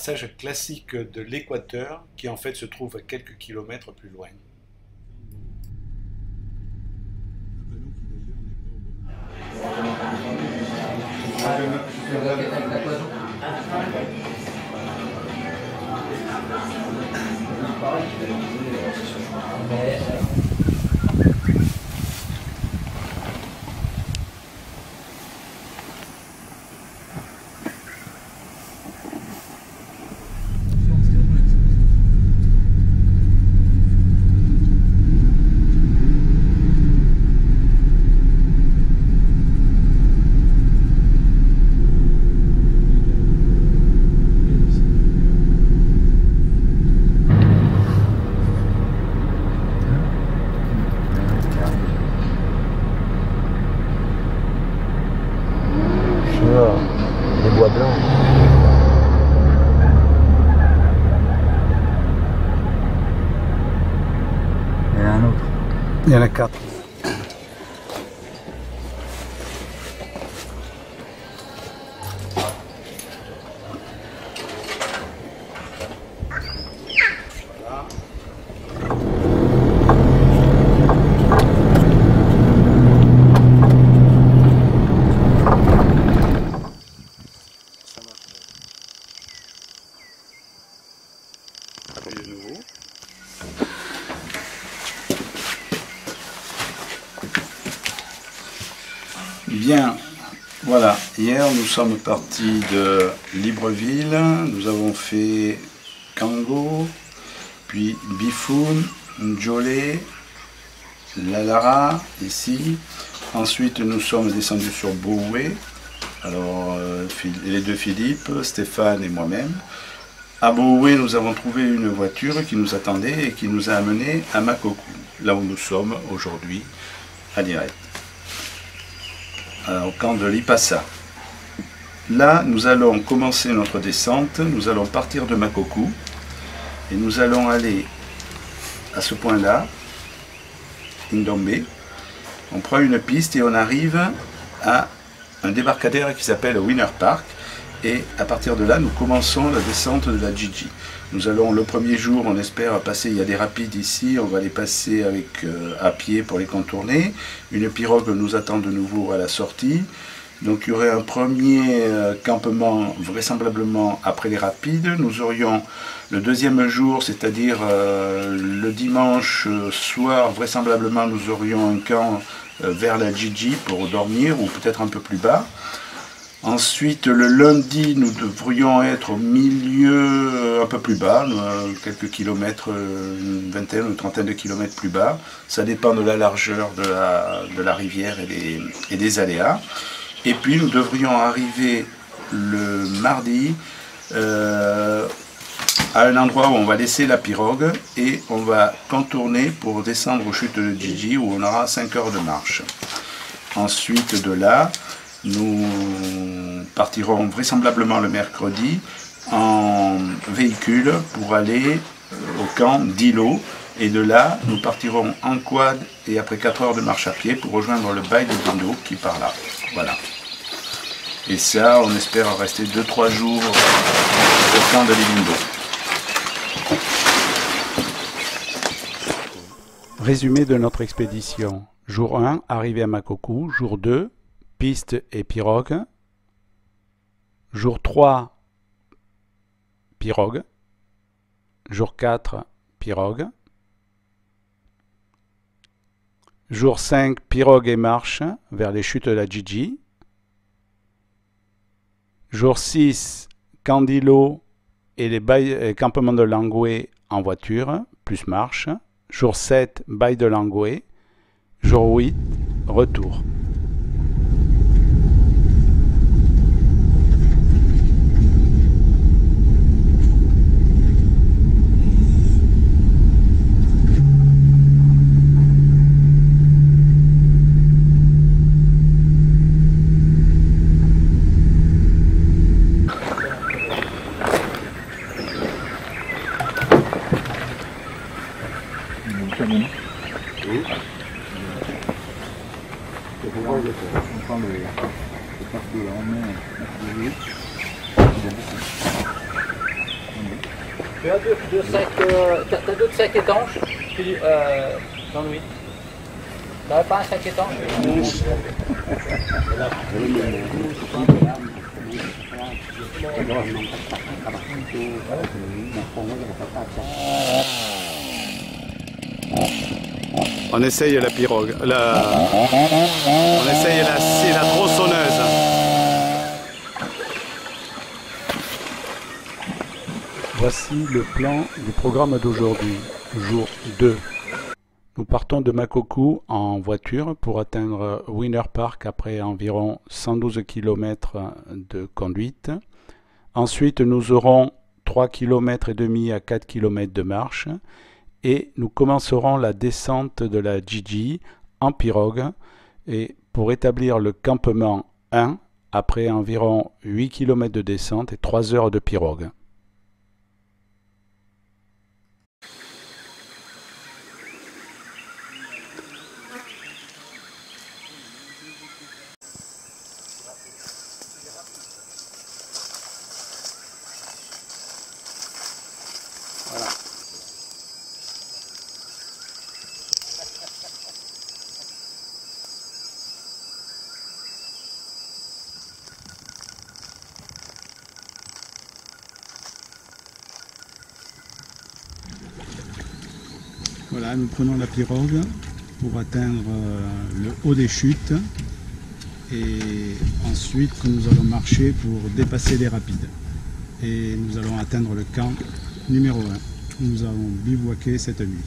passage classique de l'équateur qui en fait se trouve à quelques kilomètres plus loin. Des bois blancs. Il y en a un autre. Il y en a 4. De nouveau. Bien, voilà, hier nous sommes partis de Libreville, nous avons fait Kango, puis Bifoun, Ndjolé, Lalara, ici. Ensuite nous sommes descendus sur Boué, alors les deux Philippe, Stéphane et moi-même. À Boué, nous avons trouvé une voiture qui nous attendait et qui nous a amenés à Makoko, là où nous sommes aujourd'hui, à Lirette, au camp de Lipassa. Là, nous allons commencer notre descente, nous allons partir de Makoko et nous allons aller à ce point-là, Ndombe. On prend une piste et on arrive à un débarcadère qui s'appelle Winner Park. Et à partir de là, nous commençons la descente de la Gigi. Nous allons le premier jour, on espère passer, il y a des rapides ici, on va les passer à pied pour les contourner. Une pirogue nous attend de nouveau à la sortie. Donc il y aurait un premier campement vraisemblablement après les rapides. Nous aurions le deuxième jour, c'est-à-dire le dimanche soir, vraisemblablement nous aurions un camp vers la Gigi pour dormir ou peut-être un peu plus bas. Ensuite, le lundi, nous devrions être au milieu, un peu plus bas, quelques kilomètres, une vingtaine ou une trentaine de kilomètres plus bas. Ça dépend de la largeur de la rivière et des aléas. Et puis, nous devrions arriver le mardi à un endroit où on va laisser la pirogue et on va contourner pour descendre aux chutes de Gigi où on aura 5 heures de marche. Ensuite, de là, nous partirons vraisemblablement le mercredi en véhicule pour aller au camp d'Ilo. Et de là, nous partirons en quad et après 4 heures de marche à pied pour rejoindre le bail de Bindo qui est par là. Voilà. Et ça, on espère rester 2-3 jours au camp de Libindo. Résumé de notre expédition. Jour 1, arrivée à Makoko. Jour 2, piste et pirogue. Jour 3, pirogue. Jour 4, pirogue. Jour 5, pirogue et marche vers les chutes de la Gigi. Jour 6, Candilo et les campements de Langoué en voiture, plus marche. Jour 7, bail de Langoué. Jour 8, retour. Tu as deux sacs, t'as d'autres sacs étanches, Jean-Louis? T'avais pas un sac étanche? On essaye la pirogue, on essaye la tronçonneuse. Voici le plan du programme d'aujourd'hui, jour 2. Nous partons de Makoku en voiture pour atteindre Winter Park après environ 112 km de conduite. Ensuite, nous aurons 3 km et demi à 4 km de marche et nous commencerons la descente de la Gigi en pirogue et pour établir le campement 1 après environ 8 km de descente et 3 heures de pirogue. Voilà, nous prenons la pirogue pour atteindre le haut des chutes et ensuite nous allons marcher pour dépasser les rapides. Et nous allons atteindre le camp numéro 1. Nous allons bivouaquer cette nuit.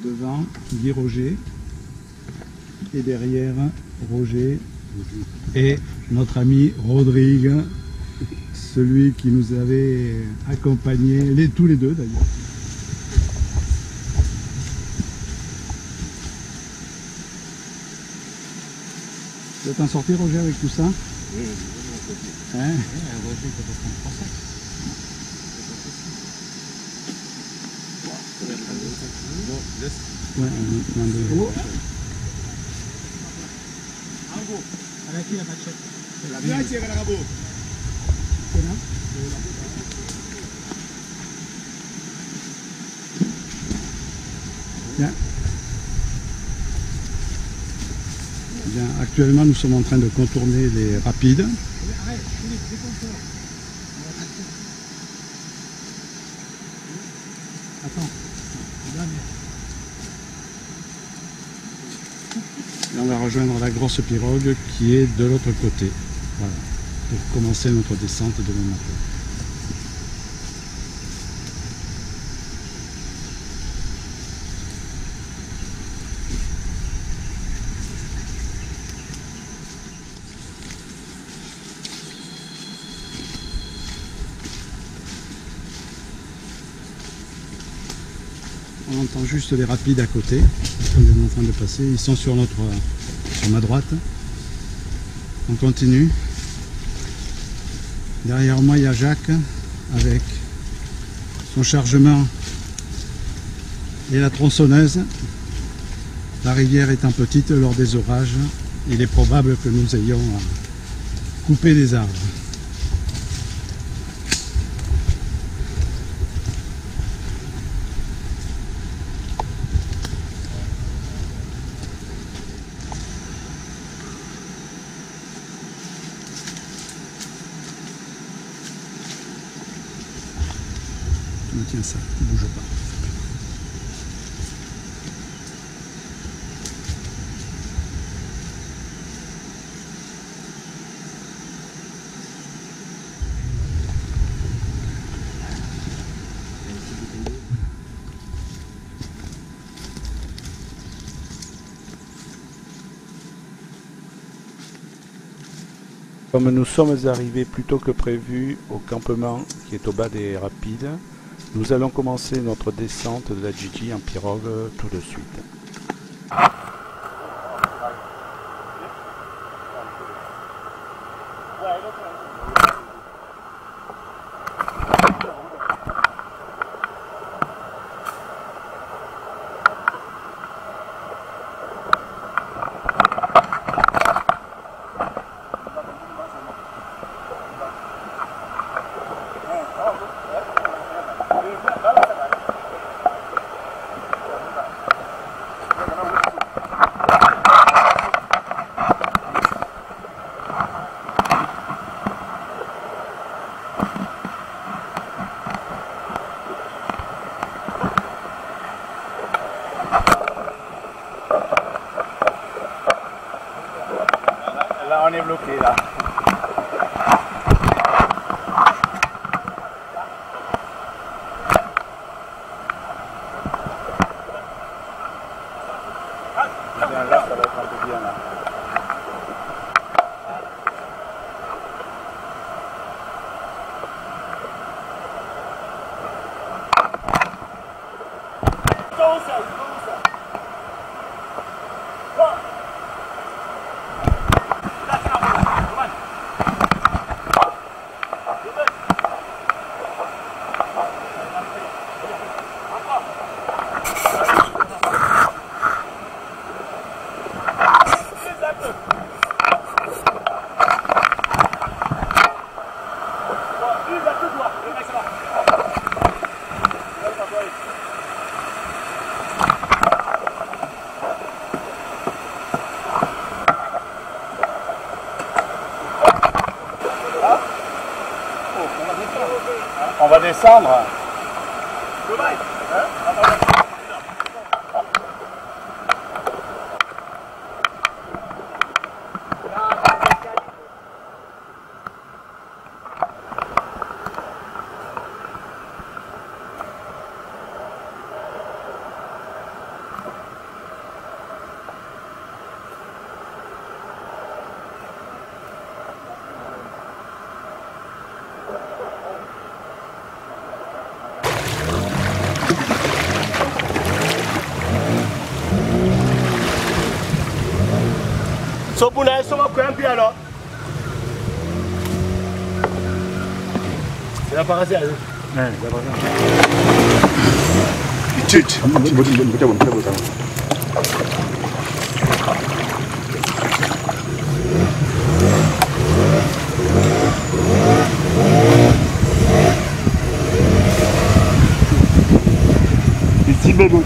Devant, Guy Roger, et derrière, Roger et notre ami Rodrigue, celui qui nous avait accompagnés, tous les deux d'ailleurs. Tu vas t'en sortir, Roger, avec tout ça? Oui, hein? Roger, peut pas prendre français. Ouais, Bien. Bien, actuellement, nous sommes en train de contourner les rapides. Attends. Et on va rejoindre la grosse pirogue qui est de l'autre côté. Voilà, pour commencer notre descente demain matin. On entend juste les rapides à côté, quand on est en train de passer. Ils sont sur ma droite. On continue. Derrière moi, il y a Jacques avec son chargement et la tronçonneuse. La rivière étant petite, lors des orages, il est probable que nous ayons à couper des arbres. Tiens ça, ne bouge pas. Comme nous sommes arrivés plus tôt que prévu au campement qui est au bas des rapides, nous allons commencer notre descente de la Gigi en pirogue tout de suite. Là, on est bloqué, là. Là, ça va être un peu bien, là. On va descendre. Sopuna soma kwampi alors. C'est la parasite. Ouais, d'abord. Chut. Ici bébé.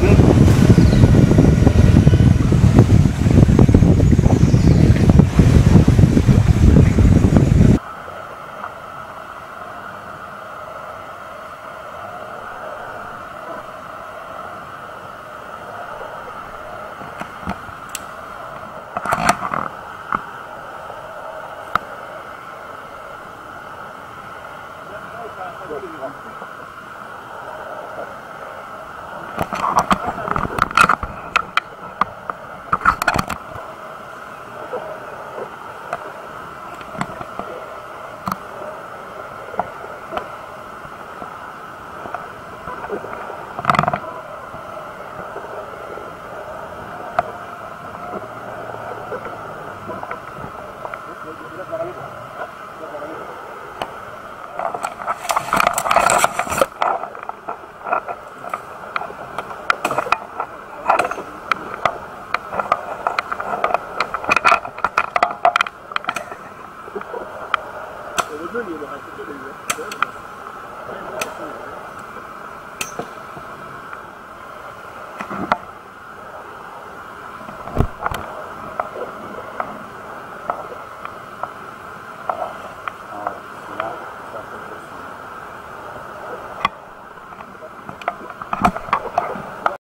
Le bleu, il aura été